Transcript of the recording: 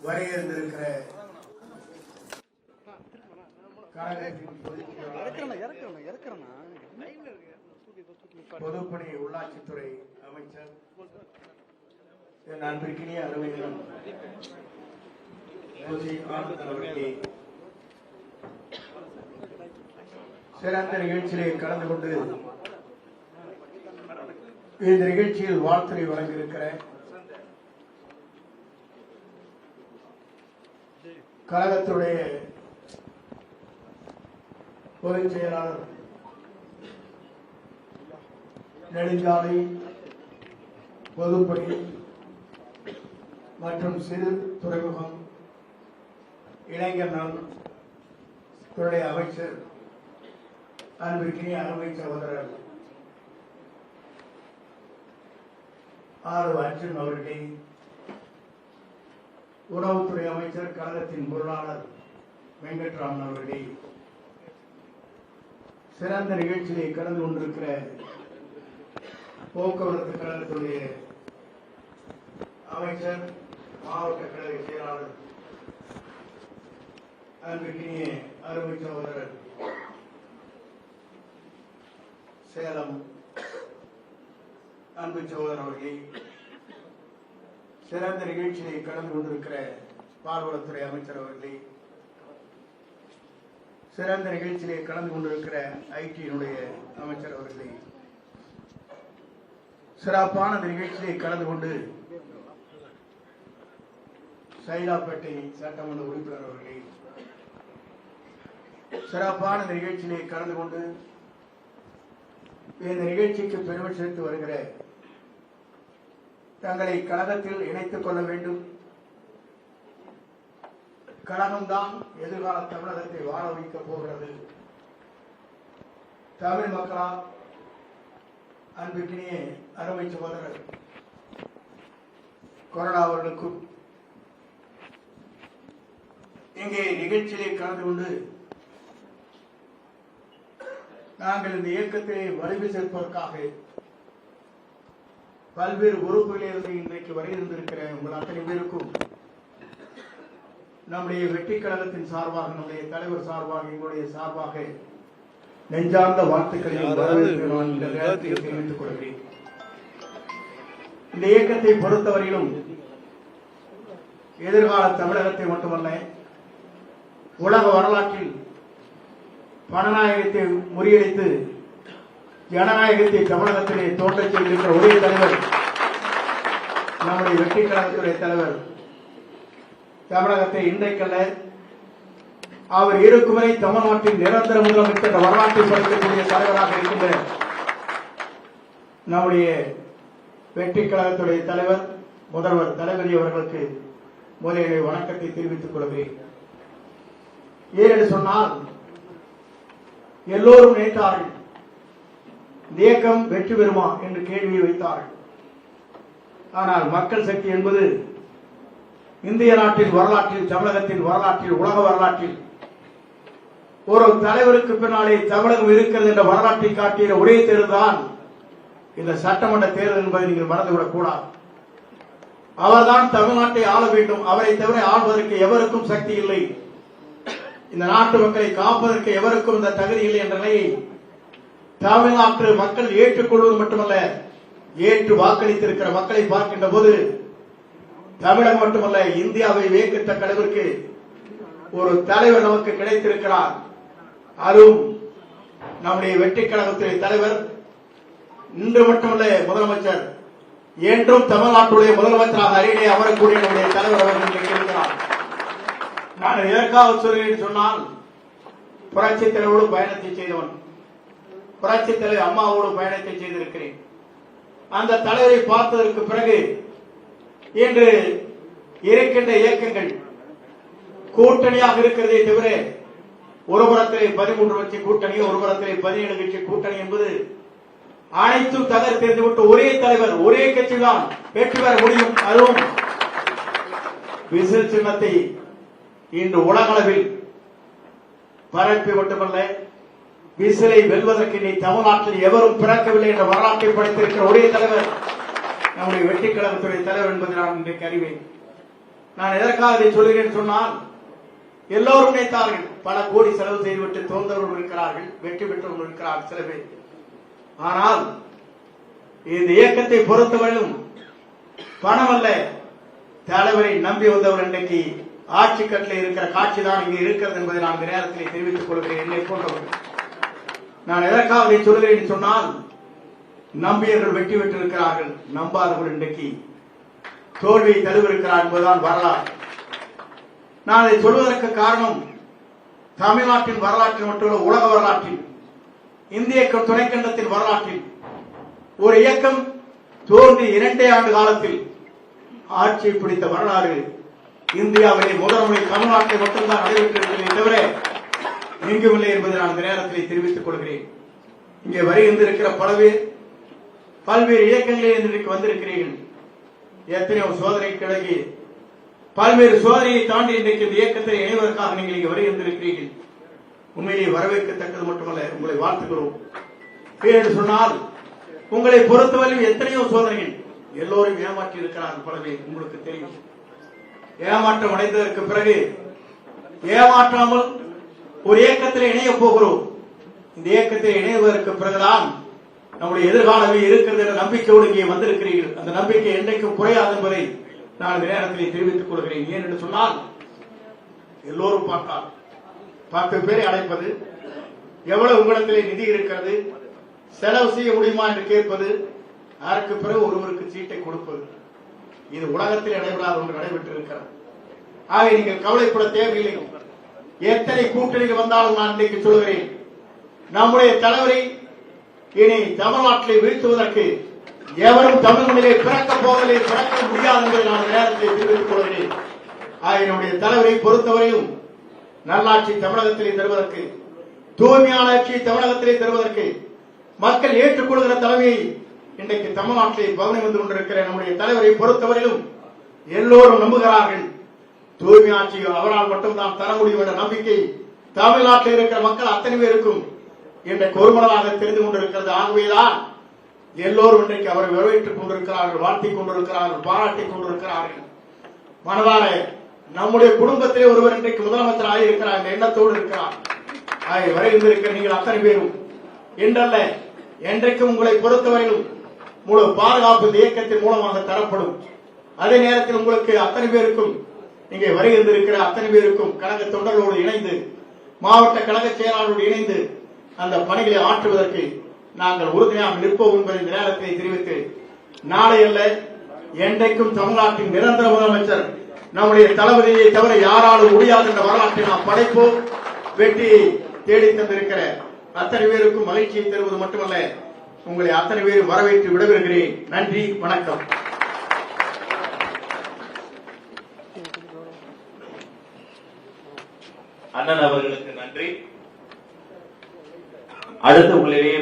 வரையறுந்திருக்கிற பொதுப்பணி உள்ளாட்சித்துறை அமைச்சர் அன்பிற்கினிய அலுவலகம் அவர்களே, சிறந்த நிகழ்ச்சியிலே கலந்து கொண்டு இந்த நிகழ்ச்சியில் வாழ்த்துரை வழங்கியிருக்கிற கழகத்துடைய பொதுச் செயலாளர், நெடுஞ்சாலை, பொதுப்பணி மற்றும் சிறு துறைமுகம், இளைஞர் நலன் துறை அமைச்சர் அன்பிற்கினிய அருமை சகோதரர் ஆர் அர்ஜுன் அவர்களே, உணவுத்துறை அமைச்சர் கழகத்தின் பொருளாளர் வெங்கட்ராமன் அவர்களே, சிறந்த நிகழ்ச்சியை கலந்து கொண்டிருக்கிற போக்குவரத்து கழகத்துடைய அமைச்சர், மாவட்ட கழக செயலாளர் அன்பிற்கினிய அருமை சகோதரர் சேலம் அன்பு சகோதரர் அவர்களே, சிறந்த நிகழ்ச்சியை கலந்து கொண்டிருக்கிற பால்வளத்துறை அமைச்சர் அவர்களே, சிறந்த நிகழ்ச்சியை கலந்து கொண்டிருக்கிற ஐடியினுடைய அமைச்சர் அவர்களே, சிறப்பான நிகழ்ச்சியை கலந்து கொண்டு சைதாப்பேட்டை சட்டமன்ற உறுப்பினர் அவர்களே, சிறப்பான நிகழ்ச்சியை கலந்து கொண்டு இந்த நிகழ்ச்சிக்கு பெருமை சேர்த்து வருகிற, தங்களை கழகத்தில் இணைத்துக் கொள்ள வேண்டும், கழகம்தான் எதிர்கால தமிழகத்தை வாழ வைக்கப் போகிறது, தமிழ் மக்களால் அன்பிற்கினிய அருமை சகோதரர் கொரோனா அவர்களுக்கும் இங்கே நிகழ்ச்சியிலே கலந்து கொண்டு நாங்கள் இந்த இயக்கத்தை வலிமை சேர்ப்பதற்காக பல்வேறு உறுப்புகளிலிருந்து இன்றைக்கு வருகின்றிருக்கிற உங்கள் அத்தனை பேருக்கும் நம்முடைய வெற்றி கழகத்தின் சார்பாக, நம்முடைய தலைவர் சார்பாக, எங்களுடைய சார்பாக நெஞ்சார்ந்த வாழ்த்துக்களையும் வரவேற்பு நான் இந்த நேரத்தில் தெரிவித்துக் கொள்கிறேன். இந்த இயக்கத்தை பொறுத்தவரையிலும் எதிர்கால தமிழகத்தை மட்டுமல்ல, உலக வரலாற்றில் பணநாயகத்தை முறியடித்து ஜனநாயகத்தை தமிழகத்திலே தோன்றச் செய்திருக்கிற ஒரே தலைவர் நம்முடைய வெற்றி கழகத்துடைய தலைவர். தமிழகத்தை இன்றைக்கல்ல, அவர் இருக்கும் வரை தமிழ்நாட்டின் நிரந்தர முதலமைச்சர் வரலாற்றை படைக்கக்கூடிய தலைவராக இருக்கின்ற நம்முடைய வெற்றி கழகத்துடைய தலைவர் முதல்வர் தளபதி அவர்களுக்கு முதலிலே வணக்கத்தை தெரிவித்துக் கொள்கிறேன். ஏனென்று சொன்னால், எல்லோரும் நினைத்தார்கள் இந்த இயக்கம் வெற்றி பெறுமா என்று கேள்வியை வைத்தார்கள். ஆனால் மக்கள் சக்தி என்பது இந்திய நாட்டின் வரலாற்றில், தமிழகத்தின் வரலாற்றில், உலக வரலாற்றில் ஒரு தலைவருக்கு பின்னாலே தமிழகம் இருக்கிறது என்ற வரலாற்றை காட்டிய ஒரே தேர்தல் தான் இந்த சட்டமன்ற தேர்தல் என்பதை நீங்கள் மறந்துவிடக் கூடாது. அவர்தான் தமிழ்நாட்டை ஆள வேண்டும், அவரை தவிர ஆள்வதற்கு எவருக்கும் சக்தி இல்லை, இந்த நாட்டு மக்களை காப்பதற்கு எவருக்கும் இந்த தகுதி இல்லை என்ற நிலையை தமிழ்நாட்டு மக்கள் ஏற்றுக்கொள்வது மட்டுமல்ல, ஏற்று வாக்களித்திருக்கிற மக்களை பார்க்கின்ற போது தமிழகம் மட்டுமல்ல, இந்தியாவை வியக்கத்தக்க அளவிற்கு ஒரு தலைவர் நமக்கு கிடைத்திருக்கிறார். அதுவும் நம்முடைய வெற்றி கழகத்துடைய தலைவர், இன்று மட்டுமல்ல முதலமைச்சர், என்றும் தமிழ்நாட்டுடைய முதலமைச்சராக அருகிலே அமரக்கூடிய நம்முடைய தலைவர் அவர்கள் இருக்கிறார். நான் எதற்காக சொல்கிறேன் சொன்னால், புரட்சித் தலைவரோடு பயணத்தை செய்தவன், புரட்சித் தலைவர் அம்மாவோடு பயணத்தை செய்திருக்கிறேன். அந்த தலைவரை பார்த்ததற்கு பிறகு இன்று இருக்கின்ற இயக்கங்கள் கூட்டணியாக இருக்கிறதே தவிர, ஒரு புறத்திலே 13 கட்சி கூட்டணி, ஒரு புறத்திலே 17 கட்சி கூட்டணி என்பது அனைத்தும் தகர்த்தெறிந்துவிட்டு ஒரே தலைவர், ஒரே கட்சி தான் வெற்றி பெற முடியும். அதுவும் விசில் சின்னத்தை இன்று உலகளவில் பரப்பி மட்டுமல்ல, விசிலை வெல்வதற்கு இனி தமிழ்நாட்டில் எவரும் பிறக்கவில்லை என்ற வரலாற்றை படைத்திருக்கிற ஒரே தலைவர் நம்முடைய வெற்றி கழகத்துடைய தலைவர் என்பதை நான் இன்றைக்கு அறிவேன். நான் எதற்காக இதை சொல்கிறேன் சொன்னால், எல்லோரும் நினைத்தார்கள் பல கோடி செலவு செய்துவிட்டு தோன்றவர்கள் இருக்கிறார்கள், வெற்றி பெற்றவர்கள் இருக்கிறார்கள் சில பேர். ஆனால் இந்த இயக்கத்தை பொறுத்தவரையும் பணம் அல்ல, தலைவரை நம்பி வந்தவர் இன்றைக்கு ஆட்சி கட்டில் இருக்கிற காட்சி தான் இங்கே இருக்கிறது என்பதை நான் இந்த நேரத்தில் தெரிவித்துக் கொள்கிறேன். என்னை போன்றவர்கள் நான் எதற்காக இதை சொல்கிறேன் சொன்னால், நம்பியவர்கள் வெற்றி பெற்றிருக்கிறார்கள், நம்பாதவர்கள் இன்றைக்கு தோல்வியை தழுவிருக்கிறார் என்பதுதான் வரலாறு. நான் இதை சொல்வதற்கு காரணம், தமிழ்நாட்டின் வரலாற்றில் மட்டுமல்ல, உலக வரலாற்றில், இந்திய துணைக்கண்டத்தின் வரலாற்றில் ஒரு இயக்கம் தோன்றி 2 ஆண்டு காலத்தில் ஆட்சியை பிடித்த வரலாறு இந்தியாவிலே முதல் முறை தமிழ்நாட்டை மட்டும்தான் நடைபெற்றிருக்கிறதே தவிர எங்குமில்லை என்பதை நான் இந்த நேரத்தில் தெரிவித்துக் கொள்கிறேன். இங்கே வருகின்றிருக்கிற பல்வேறு இயக்கங்களில் இன்றைக்கு வந்திருக்கிறீர்கள். எத்தனையோ சோதனை கிழக்கு பல்வேறு சோதனையை தாண்டி இன்றைக்கு இந்த இயக்கத்தை இணைவதற்காக நீங்கள் இங்கே வருகின்றிருக்கிறீர்கள். உண்மையிலேயே வரவேற்கத்தக்கது மட்டுமல்ல, உங்களை வாழ்த்துகிறோம். என்று சொன்னால், உங்களை பொறுத்தவரையும் எத்தனையோ சோதனைகள் எல்லோரும் ஏமாற்றி இருக்கிறார்கள். பல பேர் உங்களுக்கு தெரியும். ஏமாற்றம் அடைந்ததற்கு பிறகு ஏமாற்றாமல் ஒரு இயக்கத்தில் இணைய போகிறோம். இந்த இயக்கத்தில் இணைவதற்கு பிறகுதான் நம்முடைய எதிர்காலமே இருக்கிறது என்ற நம்பிக்கையோடு இங்கே வந்திருக்கிறீர்கள். அந்த நம்பிக்கை என்றைக்கும் குறையாது என்பதை நான் இந்த நேரத்தில் தெரிவித்துக் கொள்கிறேன். ஏன் என்று சொன்னால், எல்லோரும் பார்த்தால் 10 பேரை அழைப்பது, எவ்வளவு உங்களிடத்திலே நிதி இருக்கிறது, செலவு செய்ய முடியுமா என்று கேட்பது, அதற்கு பிறகு ஒருவருக்கு சீட்டை கொடுப்பது, இது உலகத்தில் நடைபெறாத ஒன்று நடைபெற்றிருக்கிறது. ஆக நீங்கள் கவலைப்பட தேவையில்லை. எத்தனை கூட்டணிகள் வந்தாலும் நான் இன்றைக்கு சொல்கிறேன், நம்முடைய தலைவரை இனி தமிழ்நாட்டிலே வீழ்த்துவதற்கு எவரும் தமிழ் மொழியை பிறக்கப் போவதில்லை, பிறக்க முடியாது என்பதை நான் நேரத்தை தெரிவித்துக் கொள்கிறேன். என்னுடைய தலைவரை பொறுத்தவரையும் நல்லாட்சி தமிழகத்திலே தருவதற்கு, தூய்மையான ஆட்சியை தமிழகத்திலே தருவதற்கு, மக்கள் ஏற்றுக்கொள்கிற தலைமையை இன்றைக்கு தமிழ்நாட்டிலே பவனி வந்து கொண்டிருக்கிற நம்முடைய தலைவரை பொறுத்தவரையிலும் எல்லோரும் நம்புகிறார்கள். தூய்மை ஆட்சி அவரால் மட்டும்தான் தர முடியும் என்ற நம்பிக்கை தமிழ்நாட்டில் இருக்கிற மக்கள் அத்தனை பேருக்கும் இன்றைக்கு ஒருமனதாக தெரிந்து கொண்டிருக்கிறது. ஆகவேதான் எல்லோரும் இன்றைக்கு அவரை வரவேற்றுக் கொண்டிருக்கிறார்கள், வாழ்த்திக் கொண்டிருக்கிறார்கள், பாராட்டிக் கொண்டிருக்கிறார்கள். மனதார நம்முடைய குடும்பத்திலே ஒருவர் இன்றைக்கு முதலமைச்சர் ஆகியிருக்கிறார் என்ற எண்ணத்தோடு இருக்கிறார். வரைந்திருக்கிற நீங்கள் அத்தனை பேரும் என்றல்ல, என்றைக்கும் உங்களை பொறுத்தவரையிலும் முழு பாதுகாப்பு இயக்கத்தின் மூலமாக தரப்படும். அதே நேரத்தில் உங்களுக்கு அத்தனை பேருக்கும், இங்கே வருகின்றிருக்கிற அத்தனை பேருக்கும் கழக தொண்டர்களோடு இணைந்து, மாவட்ட கழக செயலாளரோடு இணைந்து அந்த பணிகளை ஆற்றுவதற்கு நாங்கள் உறுதியாக நிற்போம் என்பதை இந்த நேரத்தை தெரிவித்து, நாளை அல்ல என்றைக்கும் தமிழ்நாட்டின் நிரந்தர முதலமைச்சர் நம்முடைய தளபதியை தவிர யாராலும் முடியாது என்ற வரலாற்றை நாம் படைப்போம். வெற்றியை தேடி தந்திருக்கிற அத்தனை பேருக்கும் மகிழ்ச்சியை தருவது மட்டுமல்ல, உங்களை அத்தனை பேரும் வரவேற்று விடைபெறுகிறேன். நன்றி, வணக்கம். அண்ணன் அவர்களுக்கு நன்றி. அடுத்து உங்களிடையே